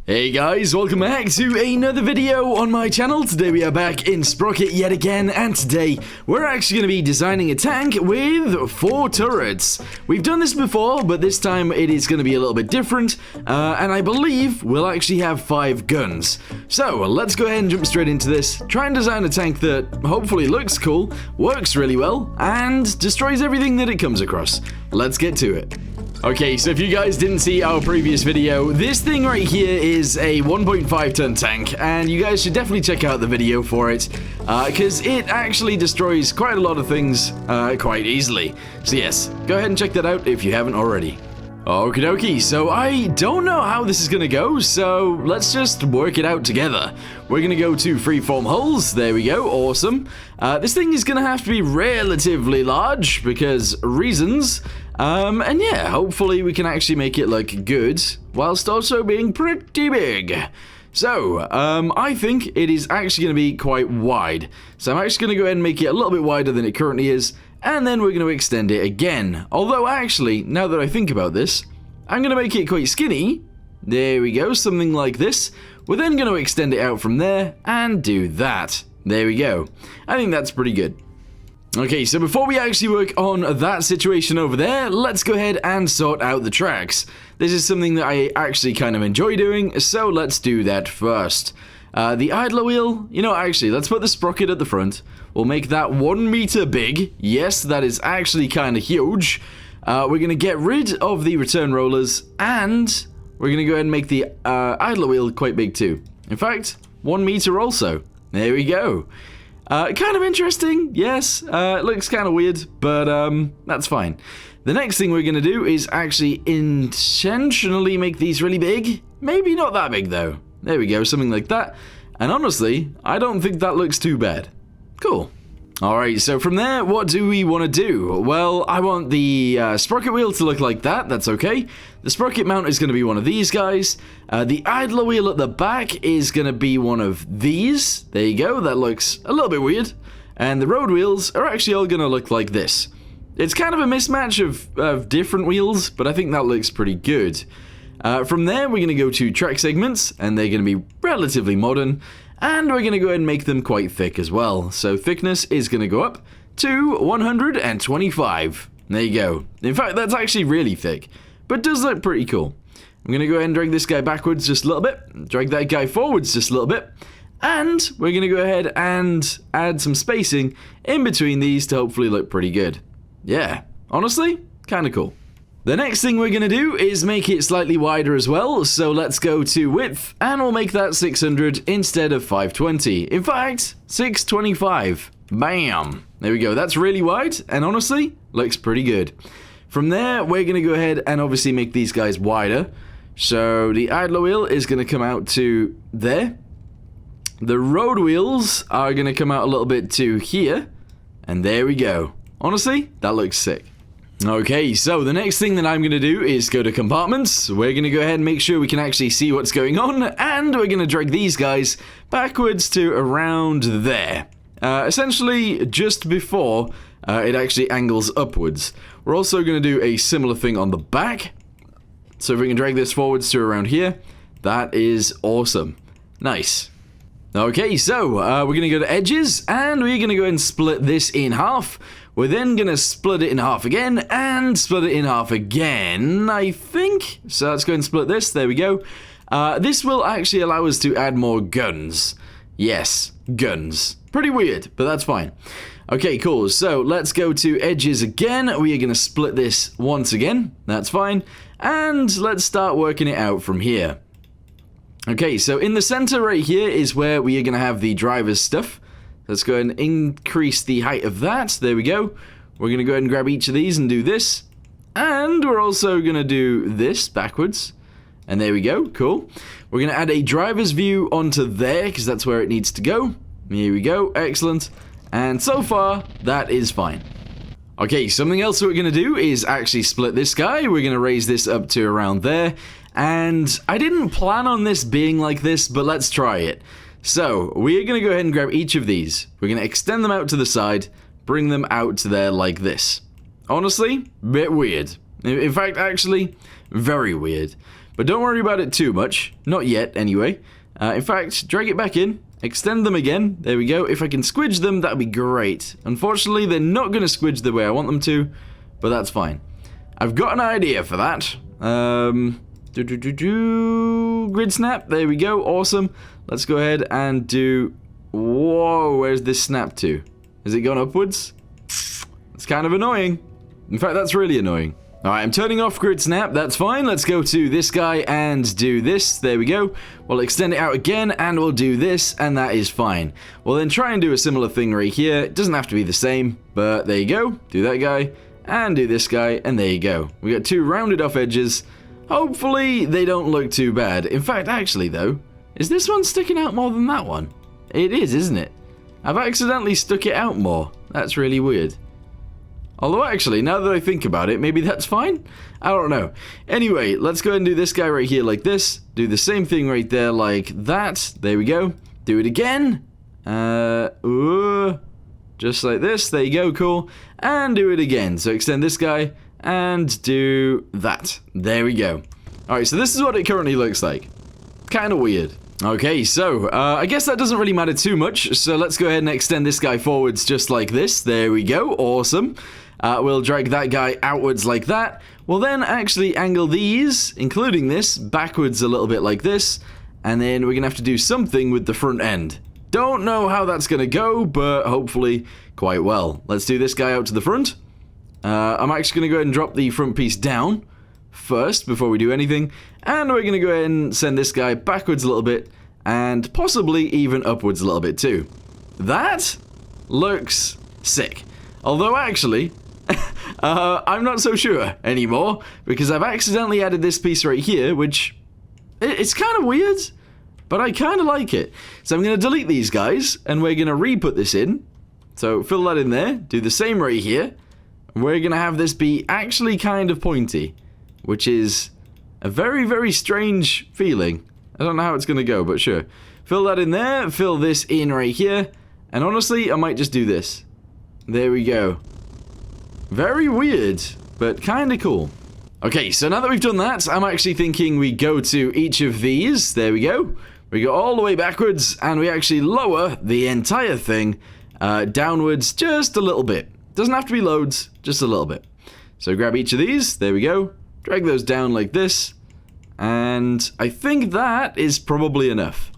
Hey guys, welcome back to another video on my channel. Today we are back in Sprocket yet again, and today we're actually going to be designing a tank with 4 turrets. We've done this before, but this time it is going to be a little bit different, and I believe we'll actually have 5 guns. So let's go ahead and jump straight into this, try and design a tank that hopefully looks cool, works really well, and destroys everything that it comes across. Let's get to it. Okay, so if you guys didn't see our previous video, this thing right here is a 1.5 ton tank, and you guys should definitely check out the video for it, because it actually destroys quite a lot of things quite easily. So yes, go ahead and check that out if you haven't already. Okie dokie, so I don't know how this is going to go, so let's just work it out together. We're going to go to freeform hulls, there we go, awesome. This thing is going to have to be relatively large, because reasons, and yeah, hopefully we can actually make it look good, whilst also being pretty big. So, I think it is actually going to be quite wide, so I'm actually going to go ahead and make it a little bit wider than it currently is, and then we're going to extend it again. Although, actually, now that I think about this, I'm going to make it quite skinny. There we go, something like this. We're then going to extend it out from there and do that. There we go. I think that's pretty good. Okay, so before we actually work on that situation over there, let's go ahead and sort out the tracks. This is something that I actually kind of enjoy doing, so let's do that first. The idler wheel, actually, let's put the sprocket at the front. We'll make that 1 meter big. Yes, that is actually kind of huge. We're going to get rid of the return rollers, and we're going to go ahead and make the idler wheel quite big too. In fact, 1 meter also. There we go. Kind of interesting, yes. It looks kind of weird, but that's fine. The next thing we're going to do is actually intentionally make these really big. Maybe not that big, though. There we go, something like that. And honestly, I don't think that looks too bad. Cool. Alright, so from there, what do we want to do? Well, I want the sprocket wheel to look like that. That's okay. The sprocket mount is going to be one of these guys. The idler wheel at the back is going to be one of these. There you go. That looks a little bit weird. And the road wheels are actually all going to look like this. It's kind of a mismatch of different wheels, but I think that looks pretty good. From there, we're going to go to track segments, and they're going to be relatively modern. And we're going to go ahead and make them quite thick as well. So thickness is going to go up to 125. There you go. In fact, that's actually really thick, but does look pretty cool. I'm going to go ahead and drag this guy backwards just a little bit, drag that guy forwards just a little bit, and we're going to go ahead and add some spacing in between these to hopefully look pretty good. Yeah, honestly, kind of cool. The next thing we're going to do is make it slightly wider as well, so let's go to width, and we'll make that 600 instead of 520. In fact, 625. Bam! There we go, that's really wide, and honestly, looks pretty good. From there, we're going to go ahead and obviously make these guys wider. So the idler wheel is going to come out to there. The road wheels are going to come out a little bit to here, and there we go. Honestly, that looks sick. Okay, so the next thing that I'm going to do is go to compartments. We're going to go ahead and make sure we can actually see what's going on, and we're going to drag these guys backwards to around there. Essentially, just before it actually angles upwards. We're also going to do a similar thing on the back. So if we can drag this forwards to around here, that is awesome. Nice. Okay, so we're going to go to edges, and we're going to go ahead and split this in half. We're then going to split it in half again, and split it in half again, I think. So let's go and split this, there we go. This will actually allow us to add more guns. Yes, guns. Pretty weird, but that's fine. Okay, cool, so let's go to edges again. We are going to split this once again, that's fine. And let's start working it out from here. Okay, so in the center right here is where we are going to have the driver's stuff. Let's go ahead and increase the height of that. There we go. We're going to go ahead and grab each of these and do this. And we're also going to do this backwards. And there we go. Cool. We're going to add a driver's view onto there because that's where it needs to go. Here we go. Excellent. And so far, that is fine. Okay, something else that we're going to do is actually split this guy. We're going to raise this up to around there. And I didn't plan on this being like this, but let's try it. So, we're going to go ahead and grab each of these. We're going to extend them out to the side, bring them out to there like this. Honestly, bit weird. In fact, actually, very weird. But don't worry about it too much. Not yet, anyway. In fact, drag it back in. Extend them again. There we go. If I can squidge them, that would be great. Unfortunately, they're not going to squidge the way I want them to, but that's fine. I've got an idea for that. Grid snap. There we go. Awesome. Let's go ahead and do... Whoa, where's this snap to? Has it gone upwards? It's kind of annoying. In fact, that's really annoying. Alright, I'm turning off grid snap, that's fine. Let's go to this guy and do this. There we go. We'll extend it out again and we'll do this, and that is fine. We'll then try and do a similar thing right here. It doesn't have to be the same, but there you go. Do that guy and do this guy, and there you go. We got two rounded off edges. Hopefully they don't look too bad. In fact, actually though, is this one sticking out more than that one? It is, isn't it? I've accidentally stuck it out more. That's really weird. Although actually, now that I think about it, maybe that's fine? I don't know. Anyway, let's go ahead and do this guy right here like this. Do the same thing right there like that. There we go. Do it again. Just like this. There you go, cool. And do it again. So extend this guy and do that. There we go. Alright, so this is what it currently looks like. Kind of weird. Okay, so, I guess that doesn't really matter too much, so let's go ahead and extend this guy forwards just like this. There we go, awesome. We'll drag that guy outwards like that. We'll then actually angle these, including this, backwards a little bit like this, and then we're gonna have to do something with the front end. Don't know how that's gonna go, but hopefully quite well. Let's do this guy out to the front. I'm actually gonna go ahead and drop the front piece down first before we do anything, and we're gonna go ahead and send this guy backwards a little bit and possibly even upwards a little bit too. That looks sick, although actually I'm not so sure anymore because I've accidentally added this piece right here, which it's kind of weird, but I kind of like it. So I'm gonna delete these guys and we're gonna re-put this in. So fill that in there, do the same right here, and we're gonna have this be actually kind of pointy, which is a very, very strange feeling. I don't know how it's going to go, but sure. Fill that in there, fill this in right here, and honestly, I might just do this. There we go. Very weird, but kind of cool. Okay, so now that we've done that, I'm actually thinking we go to each of these. There we go. We go all the way backwards, and we actually lower the entire thing downwards just a little bit. Doesn't have to be loads, just a little bit. So grab each of these. There we go. Drag those down like this, and I think that is probably enough.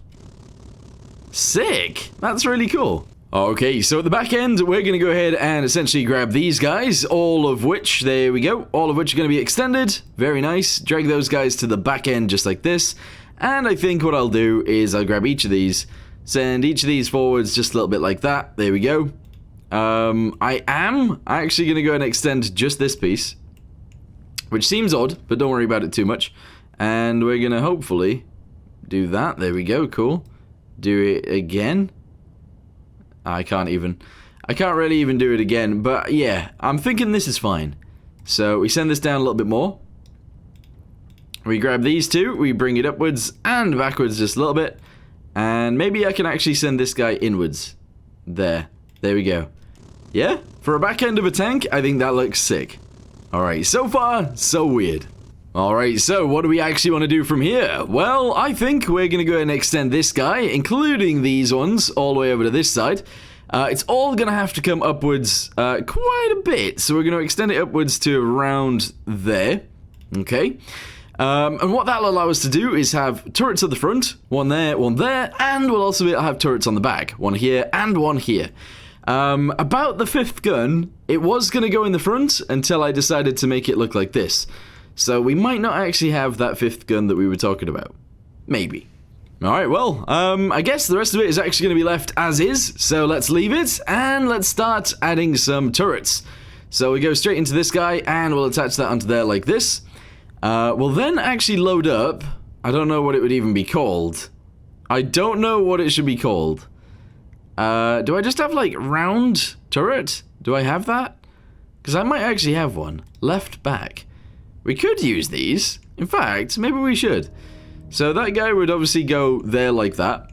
Sick! That's really cool. Okay, so at the back end, we're going to go ahead and essentially grab these guys, all of which, there we go, all of which are going to be extended. Very nice. Drag those guys to the back end just like this, and I think what I'll do is I'll grab each of these, send each of these forwards just a little bit like that. There we go. I am actually going to go and extend just this piece, which seems odd, but don't worry about it too much. And we're going to hopefully do that. There we go, cool. Do it again. I can't really even do it again, but yeah, I'm thinking this is fine. So we send this down a little bit more. We grab these two, we bring it upwards and backwards just a little bit. And maybe I can actually send this guy inwards. There we go. Yeah, for a back end of a tank, I think that looks sick. Alright, so far, so weird. Alright, so what do we actually want to do from here? Well, I think we're going to go ahead and extend this guy, including these ones, all the way over to this side. It's all going to have to come upwards quite a bit, so we're going to extend it upwards to around there. Okay. And what that'll allow us to do is have turrets at the front, one there, and we'll also have turrets on the back, one here and one here. About the fifth gun, it was going to go in the front until I decided to make it look like this. So we might not actually have that fifth gun that we were talking about. Maybe. Alright, well, I guess the rest of it is actually going to be left as is, so let's leave it, and let's start adding some turrets. So we go straight into this guy, and we'll attach that onto there like this. We'll then actually load up, I don't know what it would even be called. I don't know what it should be called. Do I just have, like, round turret? Do I have that? Because I might actually have one. Left back. We could use these. In fact, maybe we should. So that guy would obviously go there like that.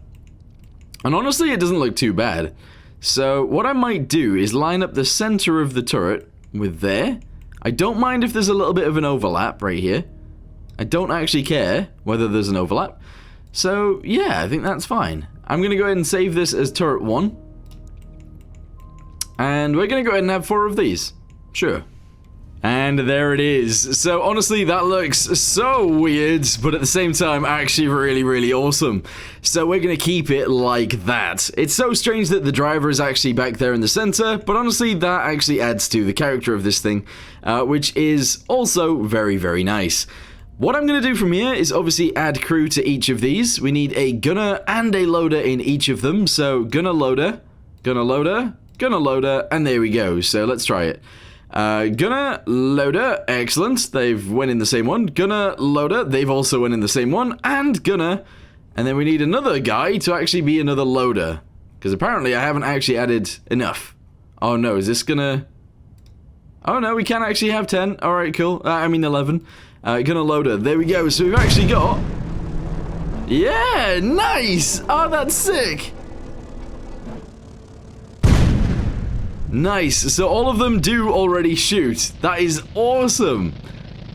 And honestly, it doesn't look too bad. So what I might do is line up the center of the turret with there. I don't mind if there's a little bit of an overlap right here. I don't actually care whether there's an overlap. So, yeah, I think that's fine. I'm going to go ahead and save this as turret 1. And we're going to go ahead and have 4 of these. Sure. And there it is. So honestly, that looks so weird, but at the same time, actually really, really awesome. So we're going to keep it like that. It's so strange that the driver is actually back there in the center, but honestly, that actually adds to the character of this thing, which is also very, very nice. What I'm going to do from here is obviously add crew to each of these. We need a gunner and a loader in each of them. So gunner, loader, gunner, loader, gunner, loader, and there we go. So let's try it. Gunner, loader, excellent. They've went in the same one. Gunner, loader, they've also went in the same one. And gunner, and then we need another guy to actually be another loader. Because apparently I haven't actually added enough. Oh no, is this gonna... Oh no, we can actually have 10. Alright, cool. I mean 11. Gunner, loader, there we go. So we've actually got... Yeah, nice! Oh, that's sick! Nice, so all of them do already shoot. That is awesome.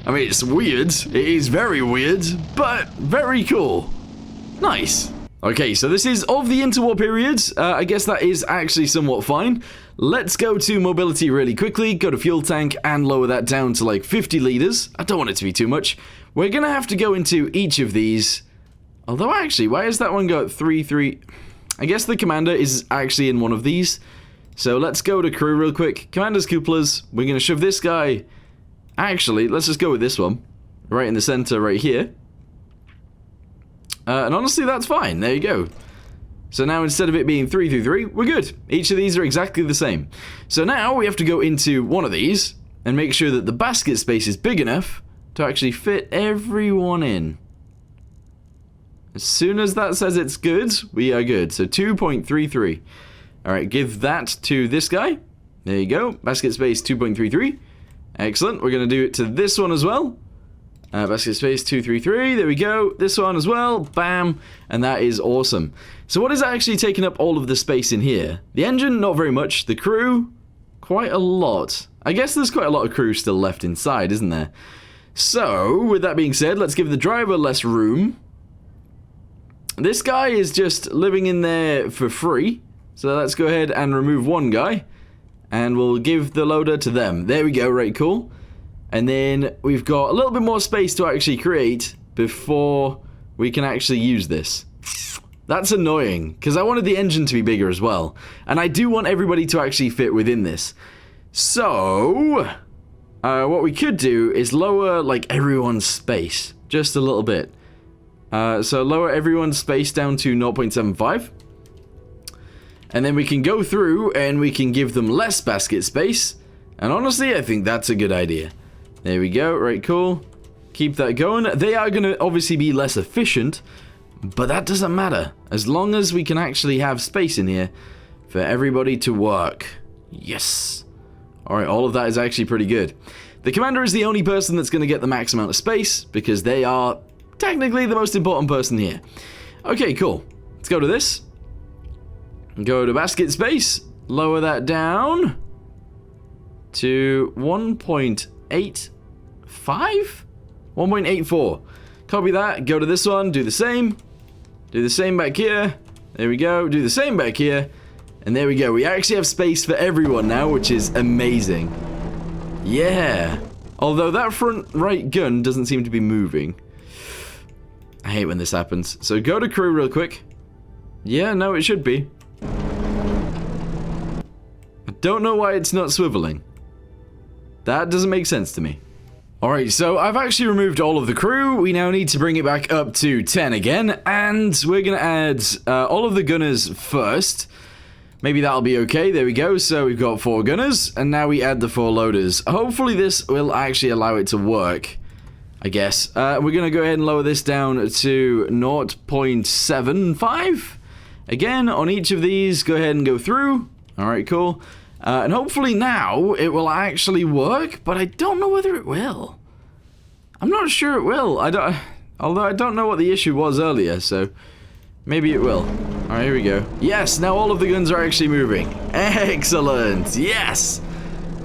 I mean, it's weird. It is very weird, but very cool. Nice. Okay, so this is of the interwar periods. I guess that is actually somewhat fine. Let's go to mobility really quickly, go to fuel tank, and lower that down to like 50 liters. I don't want it to be too much. We're gonna have to go into each of these. Although, actually, why has that one got 3? I guess the commander is actually in one of these. So let's go to crew real quick. Commanders, cupolas. We're going to shove this guy. Actually, let's just go with this one. Right in the center right here. And honestly, that's fine. There you go. So now instead of it being 3, we're good. Each of these are exactly the same. So now we have to go into one of these and make sure that the basket space is big enough to actually fit everyone in. As soon as that says it's good, we are good. So 2.33. Alright, give that to this guy. There you go. Basket space 2.33. Excellent. We're going to do it to this one as well. Basket space 233. There we go. This one as well. Bam. And that is awesome. So what is actually taking up all of the space in here? The engine, not very much. The crew, quite a lot. I guess there's quite a lot of crew still left inside, isn't there? So, with that being said, let's give the driver less room. This guy is just living in there for free. So let's go ahead and remove one guy. And we'll give the loader to them. There we go, right, cool. And then we've got a little bit more space to actually create before we can actually use this. That's annoying, because I wanted the engine to be bigger as well. And I do want everybody to actually fit within this. So, what we could do is lower, like, everyone's space. Just a little bit. So lower everyone's space down to 0.75. And then we can go through and we can give them less basket space. And honestly, I think that's a good idea. There we go. Right, cool. Keep that going. They are going to obviously be less efficient, but that doesn't matter. As long as we can actually have space in here for everybody to work. Yes. Alright, all of that is actually pretty good. The commander is the only person that's going to get the max amount of space because they are technically the most important person here. Okay, cool. Let's go to this. Go to basket space, lower that down to 1.85? 1.84. Copy that, go to this one, do the same back here, there we go, do the same back here, and there we go. We actually have space for everyone now, which is amazing. Yeah. Although that front right gun doesn't seem to be moving. I hate when this happens. So go to crew real quick. Yeah, no, it should be. Don't know why it's not swiveling. That doesn't make sense to me. Alright, so I've actually removed all of the crew. We now need to bring it back up to 10 again. And we're going to add all of the gunners first. Maybe that'll be okay. There we go. So we've got 4 gunners. And now we add the 4 loaders. Hopefully this will actually allow it to work, I guess. We're going to go ahead and lower this down to 0.75. Again, on each of these, go ahead and go through. Alright, cool. And hopefully now it will actually work, but I don't know whether it will. I'm not sure it will. Although I don't know what the issue was earlier, so maybe it will. Alright, here we go. Yes, now all of the guns are actually moving. Excellent. Yes.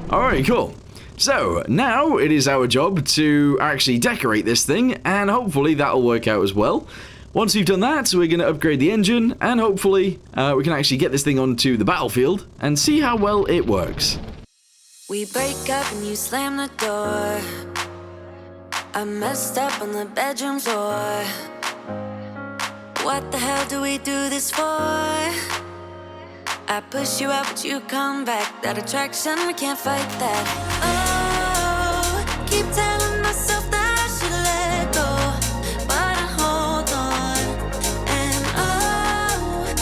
Alright, cool. So, now it is our job to actually decorate this thing, and hopefully that'll work out as well. Once we've done that, we're going to upgrade the engine, and hopefully we can actually get this thing onto the battlefield and see how well it works. We break up and you slam the door. I messed up on the bedroom floor. What the hell do we do this for? I push you out but you come back. That attraction, we can't fight that. Oh, keep telling myself that I should let go, but I hold on. And oh,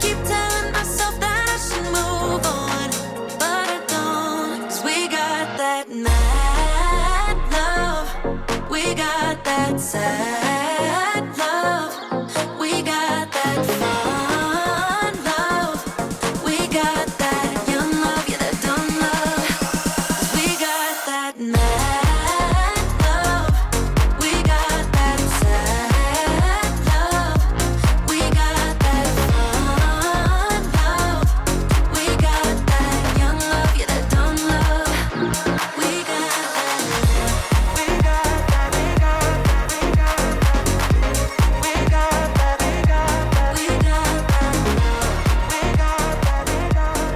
keep telling myself that I should move on, but I don't. 'Cause we got that mad love, we got that sad love, we got that fun love, we got that young love, yeah, that dumb love. 'Cause we got that mad love, we got that sad love, we got that fun love, we got that young love, yeah, that dumb love. We got that, we got that, we got that, we got that, we got that, we got that, we got that, we got that, we got that.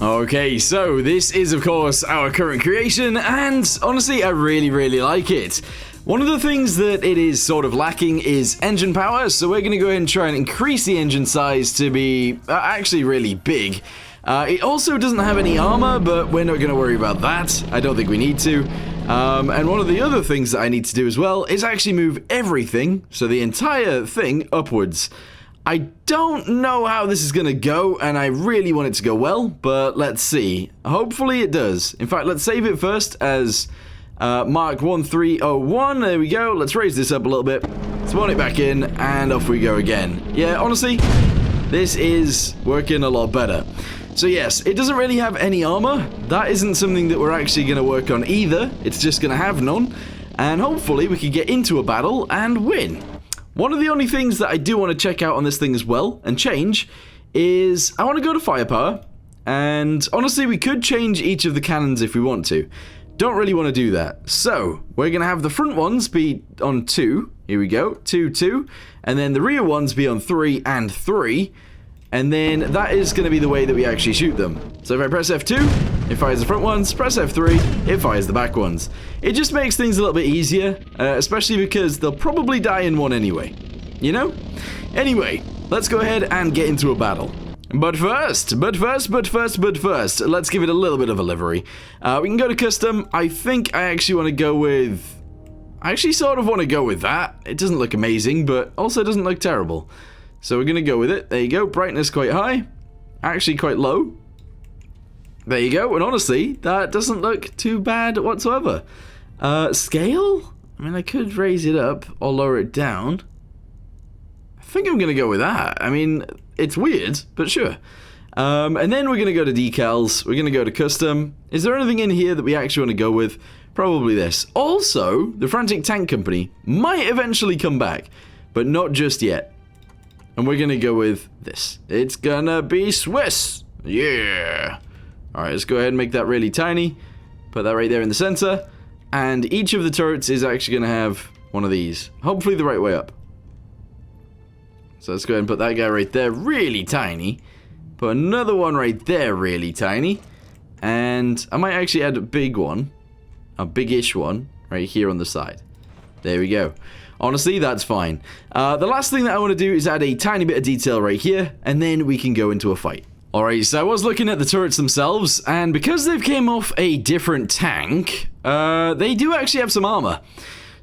Okay, so this is of course our current creation, and honestly I really like it. One of the things that it is sort of lacking is engine power, so we're going to go ahead and try and increase the engine size to be actually really big. It also doesn't have any armor, but we're not going to worry about that. I don't think we need to. And one of the other things that I need to do as well is actually move everything, so the entire thing, upwards. I don't know how this is going to go, and I really want it to go well, but let's see. Hopefully it does. In fact, let's save it first as Mark 1301. There we go. Let's raise this up a little bit, spawn it back in, and off we go again. Yeah, honestly, this is working a lot better. So yes, it doesn't really have any armor. That isn't something that we're actually going to work on either. It's just going to have none, and hopefully we can get into a battle and win. One of the only things that I do want to check out on this thing as well, and change, is I want to go to firepower, and honestly we could change each of the cannons if we want to. Don't really want to do that. So, we're going to have the front ones be on 2, here we go, 2, 2, and then the rear ones be on 3 and 3, and then that is going to be the way that we actually shoot them. So if I press F2, it fires the front ones, press F3, it fires the back ones. It just makes things a little bit easier, especially because they'll probably die in one anyway, you know? Anyway, let's go ahead and get into a battle. But first, let's give it a little bit of a livery. We can go to custom. I think I actually want to go with... I actually sort of want to go with that. It doesn't look amazing, but also doesn't look terrible. So we're going to go with it. There you go. Brightness quite high. Actually quite low. There you go. And honestly, that doesn't look too bad whatsoever. Scale? I mean, I could raise it up or lower it down. I think I'm going to go with that. I mean, it's weird, but sure. And then we're going to go to decals. We're going to go to custom. Is there anything in here that we actually want to go with? Probably this. Also, the Frantic Tank Company might eventually come back, but not just yet. And we're going to go with this. It's going to be Swiss. Yeah. All right, let's go ahead and make that really tiny. Put that right there in the center. And each of the turrets is actually going to have one of these. Hopefully the right way up. So let's go ahead and put that guy right there, really tiny. Put another one right there, really tiny. And I might actually add a big one. A big-ish one right here on the side. There we go. Honestly, that's fine. The last thing that I want to do is add a tiny bit of detail right here, and then we can go into a fight. Alright, so I was looking at the turrets themselves, and because they've came off a different tank, they do actually have some armor.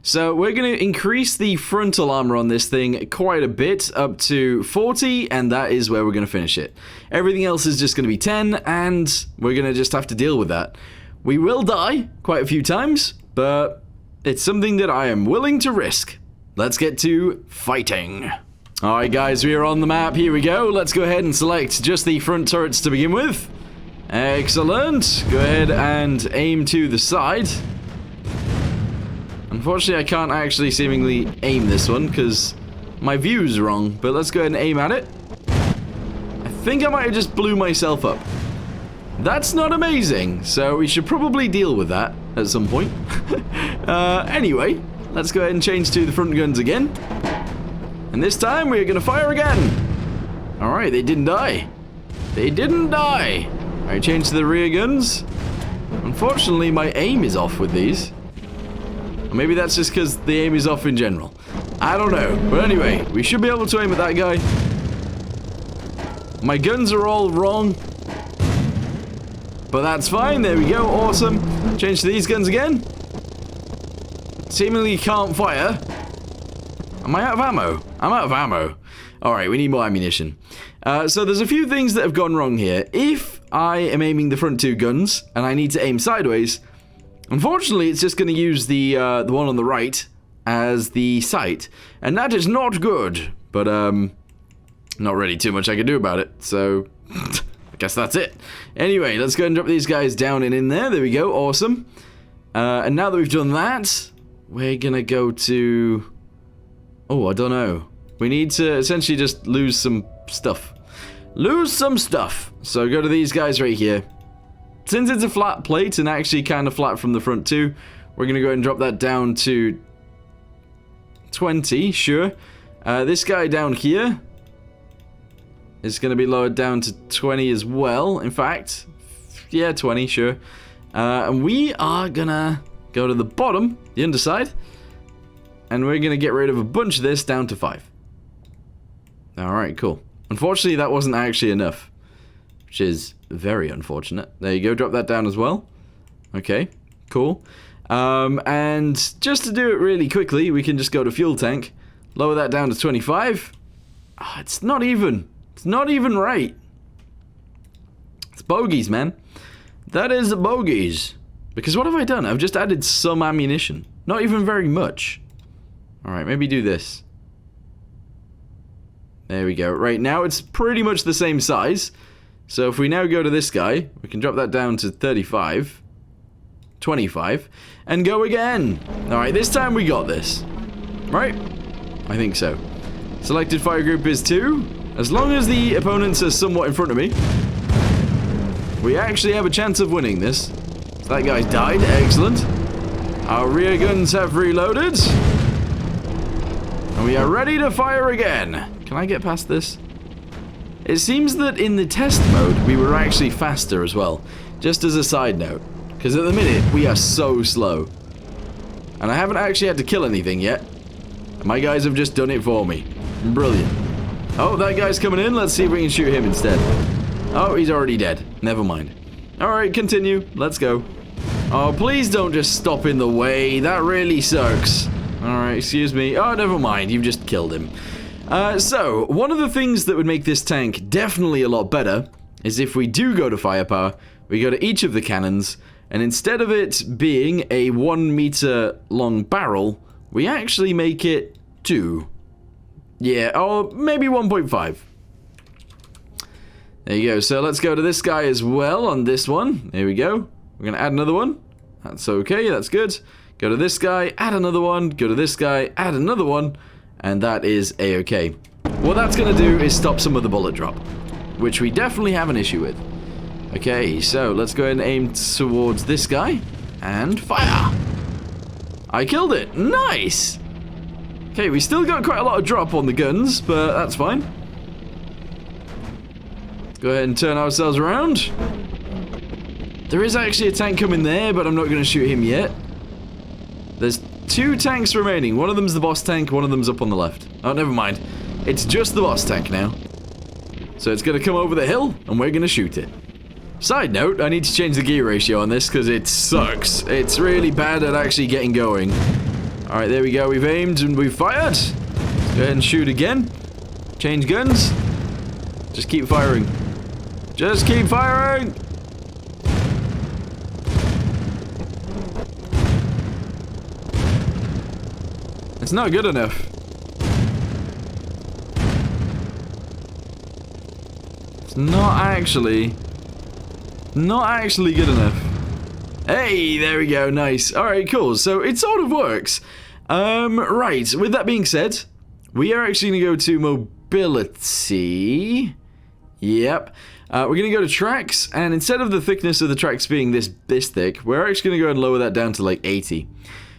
So we're going to increase the frontal armor on this thing quite a bit, up to 40, and that is where we're going to finish it. Everything else is just going to be 10, and we're going to just have to deal with that. We will die quite a few times, but it's something that I am willing to risk. Let's get to fighting. Alright guys, we are on the map. Here we go. Let's go ahead and select just the front turrets to begin with. Excellent. Go ahead and aim to the side. Unfortunately, I can't actually seemingly aim this one because my view's wrong, but let's go ahead and aim at it. I think I might have just blew myself up. That's not amazing, so we should probably deal with that at some point. Anyway, let's go ahead and change to the front guns again. And this time we're going to fire again. Alright, they didn't die. They didn't die. Alright, change to the rear guns. Unfortunately, my aim is off with these. Or maybe that's just because the aim is off in general. I don't know. But anyway, we should be able to aim at that guy. My guns are all wrong. But that's fine. There we go. Awesome. Change to these guns again. Seemingly can't fire. Am I out of ammo? I'm out of ammo. Alright, we need more ammunition. So there's a few things that have gone wrong here. If I am aiming the front two guns, and I need to aim sideways, unfortunately it's just going to use the one on the right as the sight. And that is not good. But, not really too much I can do about it. So, I guess that's it. Anyway, let's go and drop these guys down and in there. There we go. Awesome. And now that we've done that, we're going to go to... Oh, I don't know. We need to essentially just lose some stuff. Lose some stuff. So go to these guys right here. Since it's a flat plate and actually kind of flat from the front too, we're going to go ahead and drop that down to 20, sure. This guy down here is going to be lowered down to 20 as well. In fact, yeah, 20, sure. And we are going to go to the bottom, the underside, and we're going to get rid of a bunch of this down to 5. Alright, cool. Unfortunately, that wasn't actually enough, which is very unfortunate. There you go, drop that down as well. Okay, cool. And just to do it really quickly, we can just go to fuel tank, lower that down to 25. Oh, it's not even right. It's bogeys, man. That is bogeys. Because what have I done? I've just added some ammunition. Not even very much. Alright, maybe do this. There we go. Right now it's pretty much the same size. So if we now go to this guy, we can drop that down to 35. 25. And go again. Alright, this time we got this. Right? I think so. Selected fire group is 2. As long as the opponents are somewhat in front of me, we actually have a chance of winning this. That guy's died. Excellent. Our rear guns have reloaded. And we are ready to fire again. Can I get past this? It seems that in the test mode, we were actually faster as well. Just as a side note. Because at the minute, we are so slow. And I haven't actually had to kill anything yet. My guys have just done it for me. Brilliant. Oh, that guy's coming in. Let's see if we can shoot him instead. Oh, he's already dead. Never mind. Alright, continue. Let's go. Oh, please don't just stop in the way. That really sucks. Alright, excuse me. Oh, never mind. You've just killed him. So, one of the things that would make this tank definitely a lot better is if we do go to firepower, we go to each of the cannons, and instead of it being a 1 meter long barrel, we actually make it 2. Yeah, or maybe 1.5. There you go. So let's go to this guy as well on this one. There we go. We're going to add another one. That's okay. That's good. Go to this guy, add another one. Go to this guy, add another one. And that is a-okay. What that's going to do is stop some of the bullet drop, which we definitely have an issue with. Okay, so let's go ahead and aim towards this guy. And fire! I killed it. Nice! Okay, we still got quite a lot of drop on the guns, but that's fine. Let's go ahead and turn ourselves around. There is actually a tank coming there, but I'm not going to shoot him yet. There's 2 tanks remaining. One of them's the boss tank, one of them's up on the left. Oh, never mind. It's just the boss tank now. So it's going to come over the hill, and we're going to shoot it. Side note, I need to change the gear ratio on this, because it sucks. It's really bad at actually getting going. Alright, there we go. We've aimed and we've fired. Let's go ahead and shoot again. Change guns. Just keep firing. Just keep firing! It's not good enough. It's not actually good enough. Hey, there we go, nice. Alright, cool. So it sort of works. Right, with that being said, we are actually going to go to mobility. Yep. We're going to go to tracks, and instead of the thickness of the tracks being this thick, we're actually going to go and lower that down to like 80.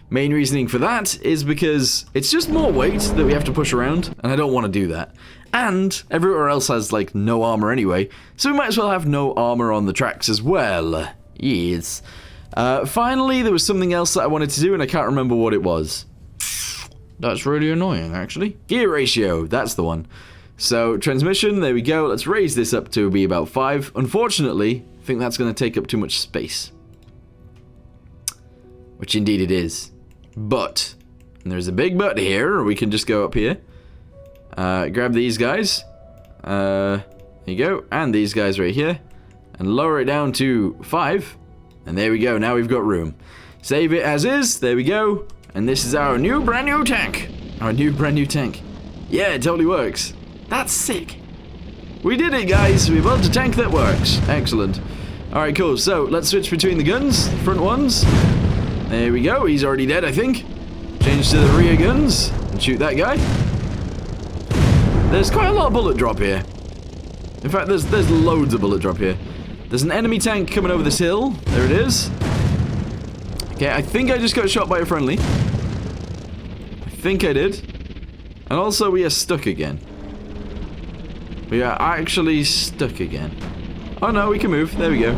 Main reasoning for that is because it's just more weight that we have to push around, and I don't want to do that. And everywhere else has like no armor anyway, so we might as well have no armor on the tracks as well. Yes. Finally, there was something else that I wanted to do, and I can't remember what it was. That's really annoying, actually. Gear ratio, that's the one. So, transmission, there we go. Let's raise this up to be about 5. Unfortunately, I think that's going to take up too much space. Which indeed it is. But, and there's a big but here, or we can just go up here. Grab these guys. There you go. And these guys right here. And lower it down to 5. And there we go. Now we've got room. Save it as is. There we go. And this is our new brand new tank. Our new brand new tank. Yeah, it totally works. That's sick. We did it, guys. We built a tank that works. Excellent. Alright, cool. So, let's switch between the guns. Front ones. There we go. He's already dead, I think. Change to the rear guns. And shoot that guy. There's quite a lot of bullet drop here. In fact, there's loads of bullet drop here. There's an enemy tank coming over this hill. There it is. Okay, I think I just got shot by a friendly. I think I did. And also, we are stuck again. We are actually stuck again. Oh no, we can move. There we go.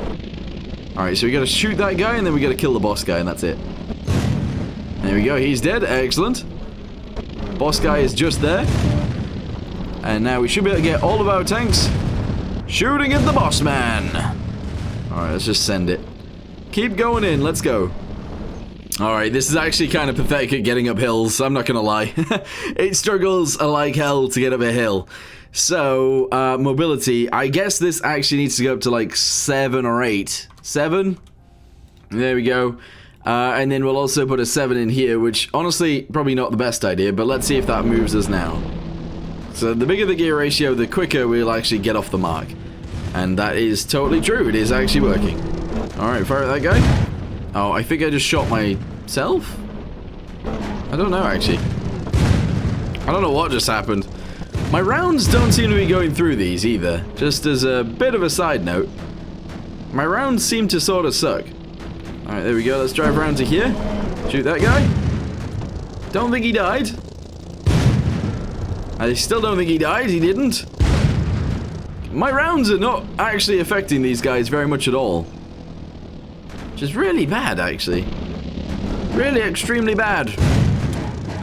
Alright, so we gotta shoot that guy, and then we gotta kill the boss guy, and that's it. There we go, he's dead. Excellent. Boss guy is just there. And now we should be able to get all of our tanks shooting at the boss man. Alright, let's just send it. Keep going in, let's go. Alright, this is actually kind of pathetic at getting up hills, I'm not gonna lie. It struggles like hell to get up a hill. So, mobility, I guess this actually needs to go up to like 7 or 8. 7? There we go. And then we'll also put a 7 in here, which honestly, probably not the best idea, but let's see if that moves us now. So the bigger the gear ratio, the quicker we'll actually get off the mark. And that is totally true, it is actually working. Alright, fire at that guy. Oh, I think I just shot myself? I don't know, actually. I don't know what just happened. My rounds don't seem to be going through these either. Just as a bit of a side note. My rounds seem to sort of suck. Alright, there we go. Let's drive around to here. Shoot that guy. Don't think he died. I still don't think he died. He didn't. My rounds are not actually affecting these guys very much at all. Which is really bad, actually. Really extremely bad.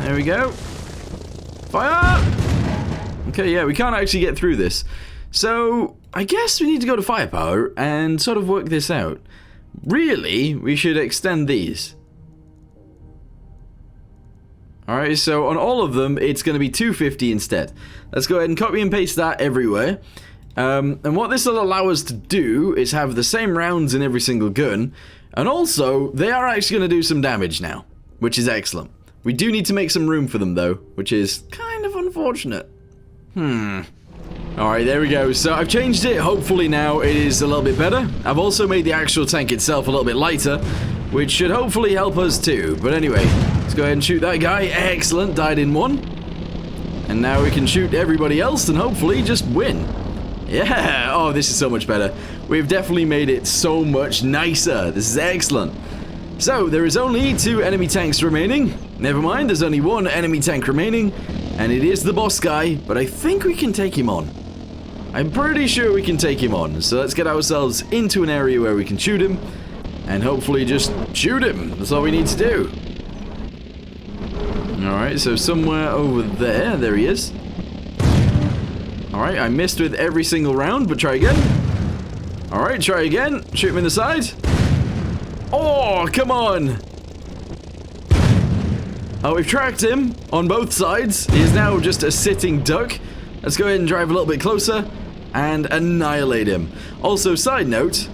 There we go. Fire! Okay, yeah, we can't actually get through this. So, I guess we need to go to firepower and sort of work this out. Really, we should extend these. Alright, so on all of them, it's going to be 250 instead. Let's go ahead and copy and paste that everywhere. And what this will allow us to do is have the same rounds in every single gun. And also, they are actually going to do some damage now, which is excellent. We do need to make some room for them, though, which is kind of unfortunate. Alright, there we go. So I've changed it. Hopefully now it is a little bit better. I've also made the actual tank itself a little bit lighter, which should hopefully help us too. But anyway, let's go ahead and shoot that guy. Excellent. Died in one. And now we can shoot everybody else and hopefully just win. Yeah. Oh, this is so much better. We've definitely made it so much nicer. This is excellent. So, there is only 2 enemy tanks remaining. Never mind, there's only 1 enemy tank remaining. And it is the boss guy, but I think we can take him on. I'm pretty sure we can take him on. So let's get ourselves into an area where we can shoot him. And hopefully just shoot him. That's all we need to do. Alright, so somewhere over there. There he is. Alright, I missed with every single round, but try again. Alright, try again. Shoot him in the side. Oh, come on! Oh, we've tracked him on both sides. He is now just a sitting duck. Let's go ahead and drive a little bit closer and annihilate him. Also, side note,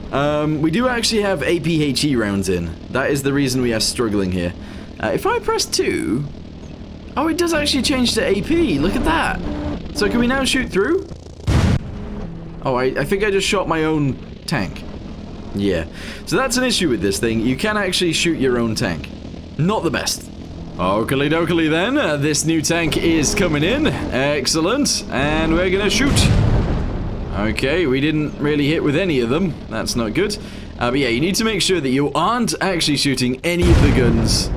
we do actually have APHE rounds in. That is the reason we are struggling here. If I press 2... Oh, it does actually change to AP. Look at that. So can we now shoot through? Oh, I think I just shot my own tank. Yeah. So that's an issue with this thing. You can actually shoot your own tank. Not the best. Oakley dokley then. This new tank is coming in. Excellent. And we're gonna shoot. Okay, we didn't really hit with any of them. That's not good. But yeah, you need to make sure that you aren't actually shooting any of the guns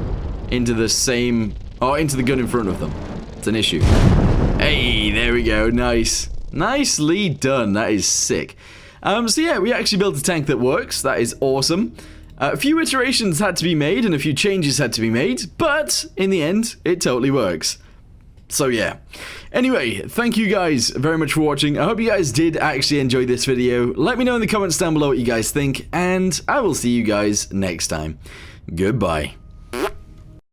into the same... or into the gun in front of them. It's an issue. Hey, there we go. Nice. Nicely done. That is sick. So yeah, we actually built a tank that works. That is awesome. A few iterations had to be made and a few changes had to be made, but in the end, it totally works. So yeah. Anyway, thank you guys very much for watching. I hope you guys did actually enjoy this video. Let me know in the comments down below what you guys think, and I will see you guys next time. Goodbye.